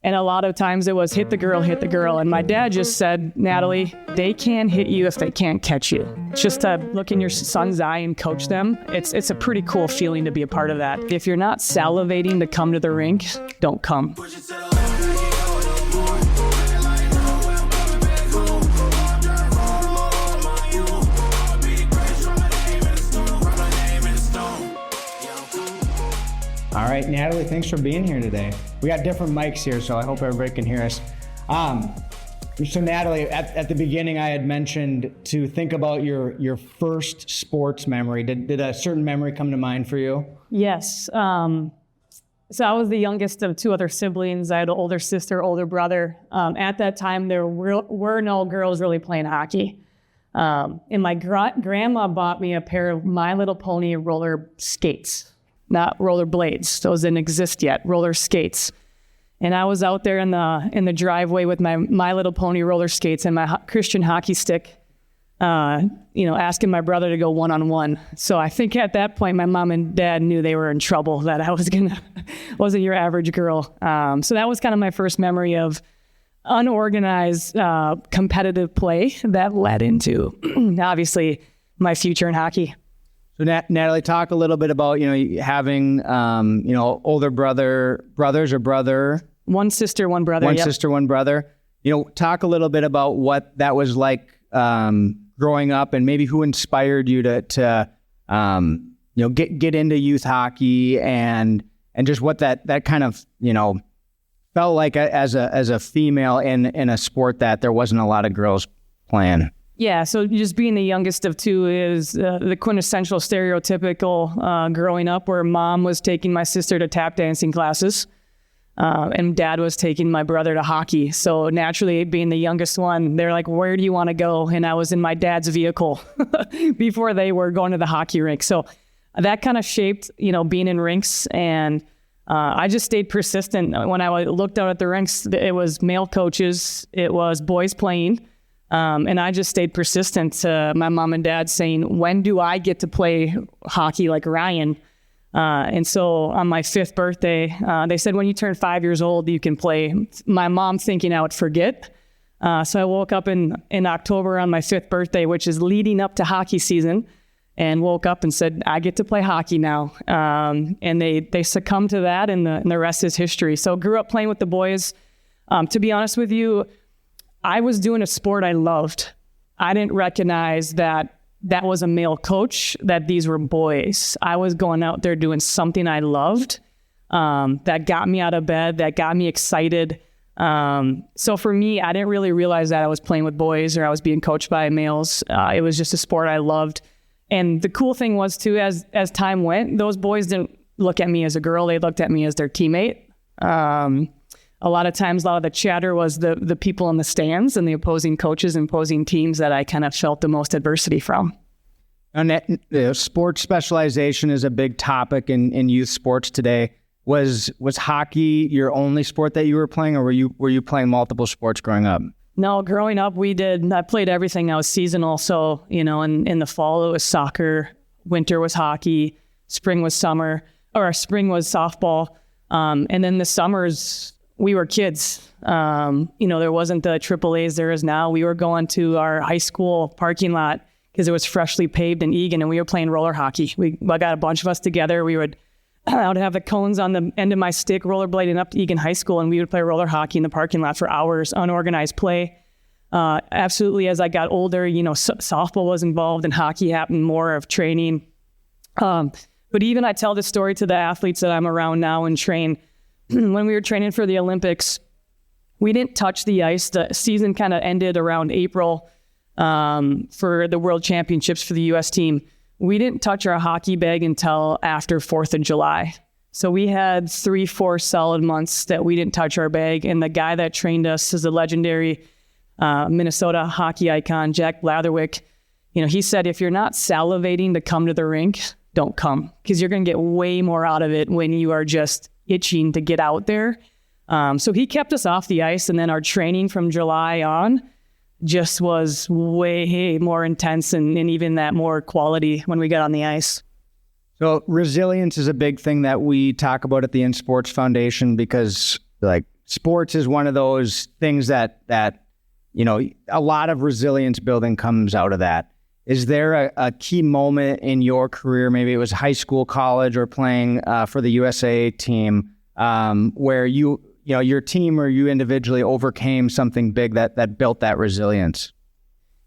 And a lot of times it was hit the girl. And my dad just said, Natalie, they can't hit you if they can't catch you. Just to look in your son's eye and coach them. It's a pretty cool feeling to be a part of that. If you're not salivating to come to the rink, don't come. All right, Natalie, thanks for being here today. We got different mics here, so I hope everybody can hear us. So Natalie, at the beginning, I had mentioned to think about your first sports memory. Did a certain memory come to mind for you? Yes. So I was the youngest of two other siblings. I had an older sister, older brother. At that time, there were no girls really playing hockey. And my grandma bought me a pair of My Little Pony roller skates. Not roller blades. Those didn't exist yet. Roller skates. And I was out there in the driveway with my Little Pony roller skates and my Christian hockey stick, asking my brother to go one-on-one. So I think at that point, my mom and dad knew they were in trouble, that I wasn't your average girl. So that was kind of my first memory of unorganized, competitive play that led into, obviously, my future in hockey. So Natalie, talk a little bit about, having, older brothers or brother. One sister, one brother. One sister, one brother. Talk a little bit about what that was like growing up, and maybe who inspired you to get into youth hockey and just what that kind of, felt like as a female in a sport that there wasn't a lot of girls playing. Yeah, so just being the youngest of two is the quintessential stereotypical growing up, where mom was taking my sister to tap dancing classes and dad was taking my brother to hockey. So naturally, being the youngest one, they're like, where do you want to go? And I was in my dad's vehicle before they were going to the hockey rink. So that kind of shaped, being in rinks. And I just stayed persistent. When I looked out at the rinks, it was male coaches, it was boys playing. And I just stayed persistent to my mom and dad saying, when do I get to play hockey like Ryan? And so on my 5th birthday, they said, when you turn 5 years old, you can play. My mom thinking I would forget. So I woke up in October on my 5th birthday, which is leading up to hockey season, and woke up and said, I get to play hockey now. And they succumbed to that, and the rest is history. So grew up playing with the boys. To be honest with you, I was doing a sport I loved. I didn't recognize that was a male coach, that these were boys. I was going out there doing something I loved, that got me out of bed, that got me excited. So for me, I didn't really realize that I was playing with boys or I was being coached by males. It was just a sport I loved. And the cool thing was too, as time went, those boys didn't look at me as a girl. They looked at me as their teammate. A lot of times, a lot of the chatter was the people in the stands and the opposing coaches and opposing teams that I kind of felt the most adversity from. And sports specialization is a big topic in youth sports today. Was hockey your only sport that you were playing, or were you playing multiple sports growing up? No, growing up, I played everything. I was seasonal. So, in the fall, it was soccer. Winter was hockey. Spring was spring was softball. And then the summers, we were kids. There wasn't the AAAs there is now. We were going to our high school parking lot because it was freshly paved in Egan, and we were playing roller hockey. I got a bunch of us together. I would have the cones on the end of my stick rollerblading up to Egan High School, and we would play roller hockey in the parking lot for hours, unorganized play. Absolutely, as I got older, softball was involved and hockey happened more of training. But even I tell this story to the athletes that I'm around now and train. When we were training for the Olympics, we didn't touch the ice. The season kind of ended around April for the World Championships for the U.S. team. We didn't touch our hockey bag until after 4th of July. So we had 3-4 solid months that we didn't touch our bag. And the guy that trained us is a legendary Minnesota hockey icon, Jack Blatherwick. He said, if you're not salivating to come to the rink, don't come, because you're going to get way more out of it when you are just itching to get out there. So he kept us off the ice, and then our training from July on just was way more intense and even that more quality when we got on the ice. So resilience is a big thing that we talk about at the In Sports Foundation, because sports is one of those things that a lot of resilience building comes out of that. Is there a key moment in your career, maybe it was high school, college, or playing for the USA team, where your team or you individually overcame something big that built that resilience?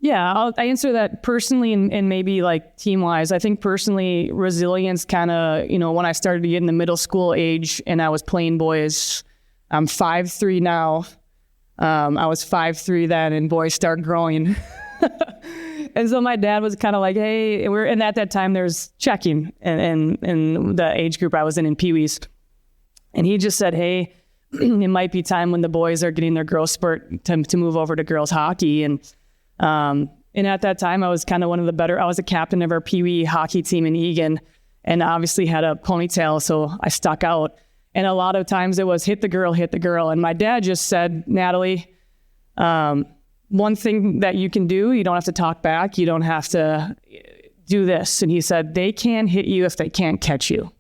Yeah, I'll answer that personally and maybe like team-wise. I think personally, resilience kind of, when I started to get in the middle school age and I was playing boys, I'm 5'3" now. I was 5'3" then, and boys start growing. And so my dad was kind of like, hey, and at that time there's checking and the age group I was in Pee-wees. And he just said, hey, it might be time when the boys are getting their growth spurt to move over to girls hockey. And at that time I was kind of I was a captain of our Pee-wee hockey team in Egan, and obviously had a ponytail, so I stuck out. And a lot of times it was hit the girl. And my dad just said, Natalie, one thing that you can do, you don't have to talk back. You don't have to do this. And he said, they can't hit you if they can't catch you.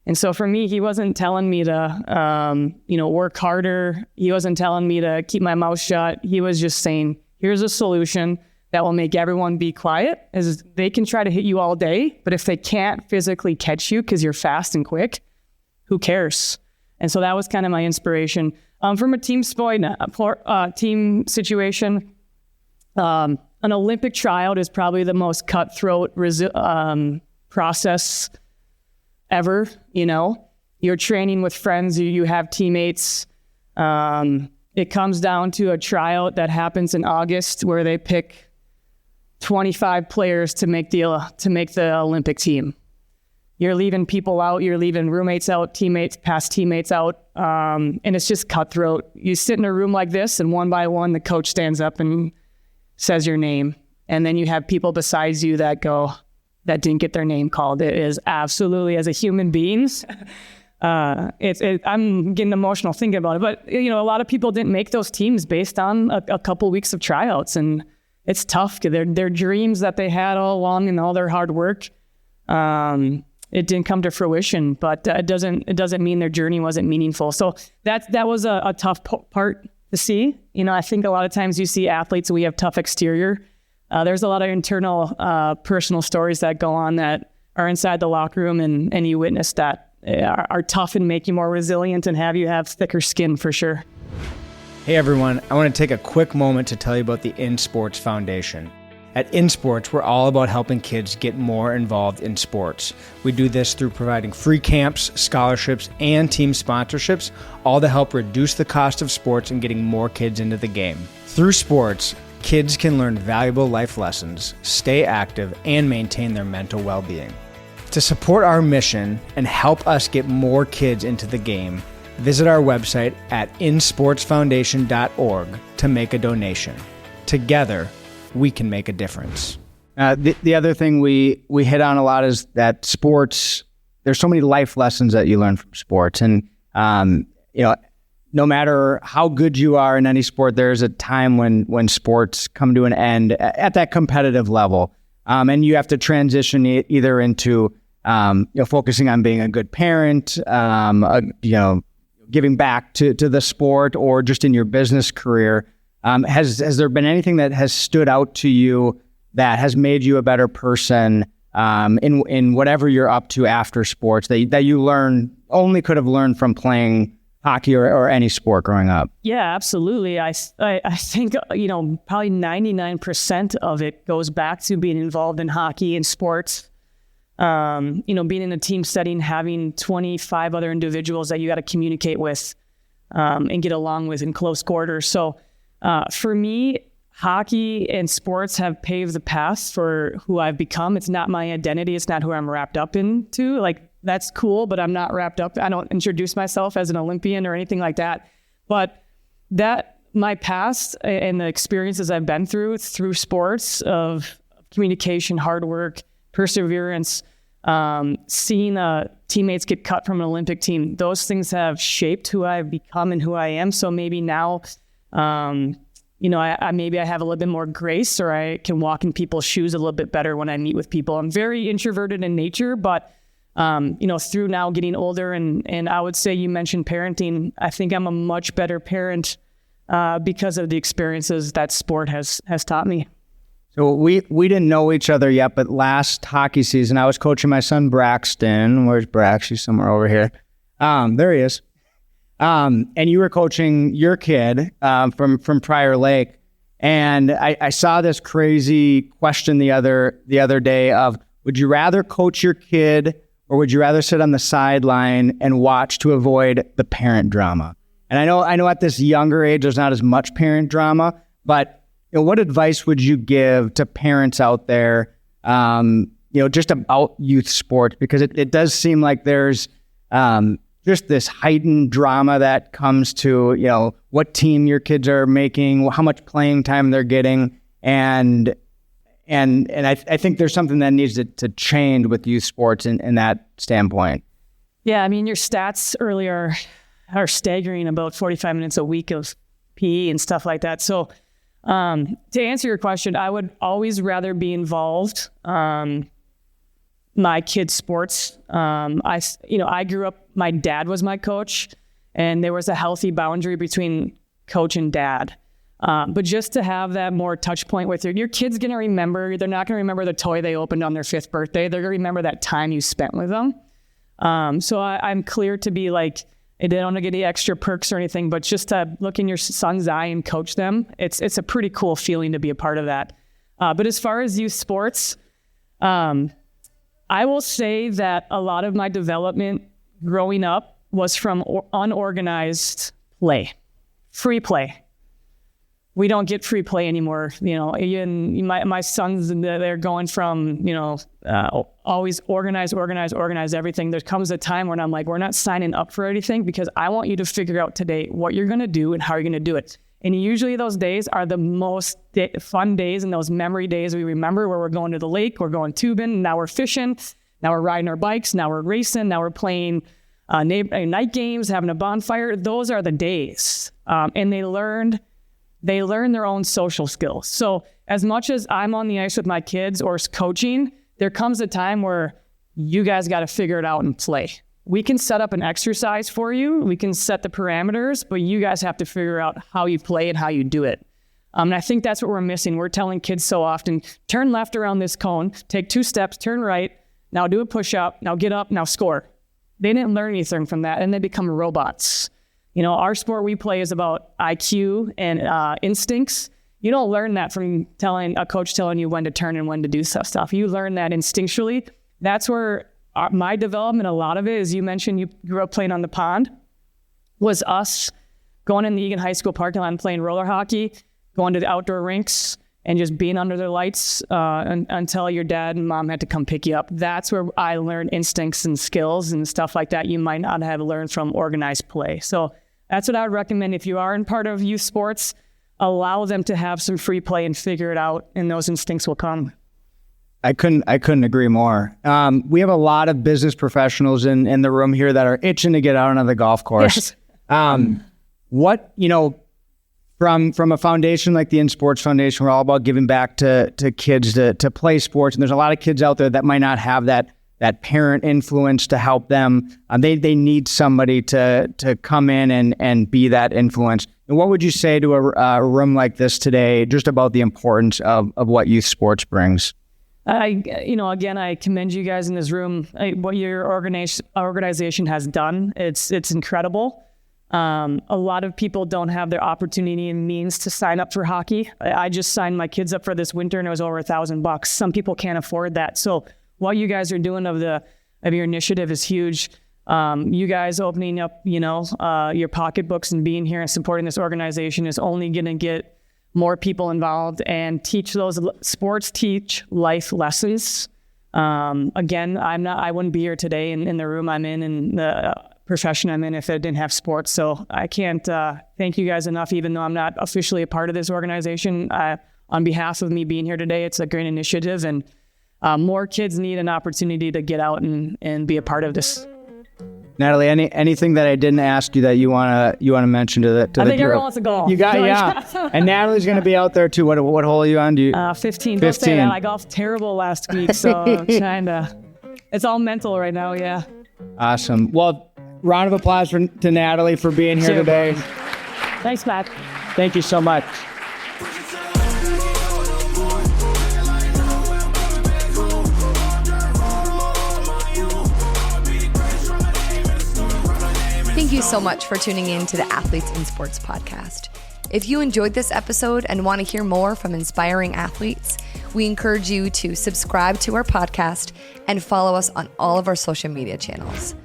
And so for me, he wasn't telling me to, work harder. He wasn't telling me to keep my mouth shut. He was just saying, here's a solution that will make everyone be quiet. As they can try to hit you all day, but if they can't physically catch you because you're fast and quick, who cares? And so that was kind of my inspiration. From a team team situation, an Olympic tryout is probably the most cutthroat process ever. You're training with friends, you have teammates. It comes down to a tryout that happens in August where they pick 25 players to make the Olympic team. You're leaving people out, you're leaving roommates out, past teammates out, and it's just cutthroat. You sit in a room like this, and one by one, the coach stands up and says your name. And then you have people besides you that didn't get their name called. It is absolutely, as a human beings, I'm getting emotional thinking about it. But, a lot of people didn't make those teams based on a couple weeks of tryouts. And it's tough because their dreams that they had all along and all their hard work, it didn't come to fruition, but it doesn't mean their journey wasn't meaningful. So that was a tough part to see. I think a lot of times you see athletes, we have tough exterior. There's a lot of internal personal stories that go on that are inside the locker room, and you witness that are tough and make you more resilient and have you have thicker skin for sure. Hey everyone, I want to take a quick moment to tell you about the In Sports Foundation. At In Sports, we're all about helping kids get more involved in sports. We do this through providing free camps, scholarships, and team sponsorships, all to help reduce the cost of sports and getting more kids into the game. Through sports, kids can learn valuable life lessons, stay active, and maintain their mental well-being. To support our mission and help us get more kids into the game, visit our website at insportsfoundation.org to make a donation. Together, we can make a difference. The other thing we hit on a lot is that sports, there's so many life lessons that you learn from sports. And, no matter how good you are in any sport, there's a time when sports come to an end at that competitive level. And you have to transition either into, focusing on being a good parent, giving back to the sport, or just in your business career. Has there been anything that has stood out to you that has made you a better person in whatever you're up to after sports that you only could have learned from playing hockey or any sport growing up? Yeah, absolutely. I think, probably 99% of it goes back to being involved in hockey and sports. Being in a team setting, having 25 other individuals that you got to communicate with and get along with in close quarters. So for me, hockey and sports have paved the path for who I've become. It's not my identity. It's not who I'm wrapped up into. Like, that's cool, but I'm not wrapped up. I don't introduce myself as an Olympian or anything like that. But my past and the experiences I've been through sports of communication, hard work, perseverance, seeing teammates get cut from an Olympic team, those things have shaped who I've become and who I am. So maybe now, I have a little bit more grace, or I can walk in people's shoes a little bit better when I meet with people. I'm very introverted in nature, but through now getting older, and I would say you mentioned parenting. I think I'm a much better parent because of the experiences that sport has taught me. So we didn't know each other yet, but last hockey season, I was coaching my son Braxton. Where's Brax? He's somewhere over here. There he is. And you were coaching your kid from Prior Lake. And I saw this crazy question the other day of, would you rather coach your kid or would you rather sit on the sideline and watch to avoid the parent drama? And I know at this younger age, there's not as much parent drama, but what advice would you give to parents out there, just about youth sports? Because it does seem like there's just this heightened drama that comes to, what team your kids are making, how much playing time they're getting. And I think there's something that needs to change with youth sports in that standpoint. Yeah, I mean, your stats earlier are staggering, about 45 minutes a week of PE and stuff like that. So to answer your question, I would always rather be involved my kids' sports. I grew up, my dad was my coach, and there was a healthy boundary between coach and dad. But just to have that more touch point with your kid's going to remember, they're not going to remember the toy they opened on their 5th birthday. They're going to remember that time you spent with them. So I'm clear to be like, they don't get any extra perks or anything, but just to look in your son's eye and coach them, it's a pretty cool feeling to be a part of that. But as far as youth sports, I will say that a lot of my development growing up was from unorganized play, free play. We don't get free play anymore. Even my sons, they're going from, always organize everything. There comes a time when I'm like, we're not signing up for anything because I want you to figure out today what you're going to do and how you're going to do it. And usually those days are the most fun days and those memory days we remember, where we're going to the lake, we're going tubing, now we're fishing, now we're riding our bikes, now we're racing, now we're playing night games, having a bonfire. Those are the days. And they learn their own social skills. So as much as I'm on the ice with my kids or coaching, there comes a time where you guys got to figure it out and play. We can set up an exercise for you. We can set the parameters, but you guys have to figure out how you play and how you do it. And I think that's what we're missing. We're telling kids so often, turn left around this cone, take 2 steps, turn right, now do a push-up, now get up, now score. They didn't learn anything from that, and they become robots. Our sport we play is about IQ and instincts. You don't learn that from a coach telling you when to turn and when to do stuff. You learn that instinctually. That's where my development, a lot of it, as you mentioned, you grew up playing on the pond, was us going in the Egan High School parking lot and playing roller hockey, going to the outdoor rinks, and just being under their lights until your dad and mom had to come pick you up. That's where I learned instincts and skills and stuff like that you might not have learned from organized play. So that's what I would recommend. If you are in part of youth sports, allow them to have some free play and figure it out, and those instincts will come. I couldn't agree more. We have a lot of business professionals in the room here that are itching to get out on the golf course. Yes. From a foundation like the In Sports Foundation, we're all about giving back to kids to play sports. And there's a lot of kids out there that might not have that parent influence to help them. They need somebody to come in and be that influence. And what would you say to a room like this today, just about the importance of what youth sports brings? Again, I commend you guys in this room. What your organization has done, it's incredible. A lot of people don't have their opportunity and means to sign up for hockey. I just signed my kids up for this winter, and it was over $1,000. Some people can't afford that. So what you guys are doing of your initiative is huge. You guys opening up, your pocketbooks and being here and supporting this organization is only going to get more people involved and teach teach life lessons. Again, I wouldn't be here today in the room I'm in the profession I'm in if I didn't have sports. So I can't thank you guys enough, even though I'm not officially a part of this organization. On behalf of me being here today, it's a great initiative, and more kids need an opportunity to get out and be a part of this. Natalie, anything that I didn't ask you that you wanna mention to the I think everyone wants to golf. You got yeah. And Natalie's gonna be out there too. What hole are you on? 15. 15. I golfed terrible last week, so I'm trying to It's all mental right now, yeah. Awesome. Well, round of applause to Natalie for being here Sure. today. Thanks, Matt. Thank you so much. Thank you so much for tuning in to the Athletes in Sports podcast. If you enjoyed this episode and want to hear more from inspiring athletes, we encourage you to subscribe to our podcast and follow us on all of our social media channels.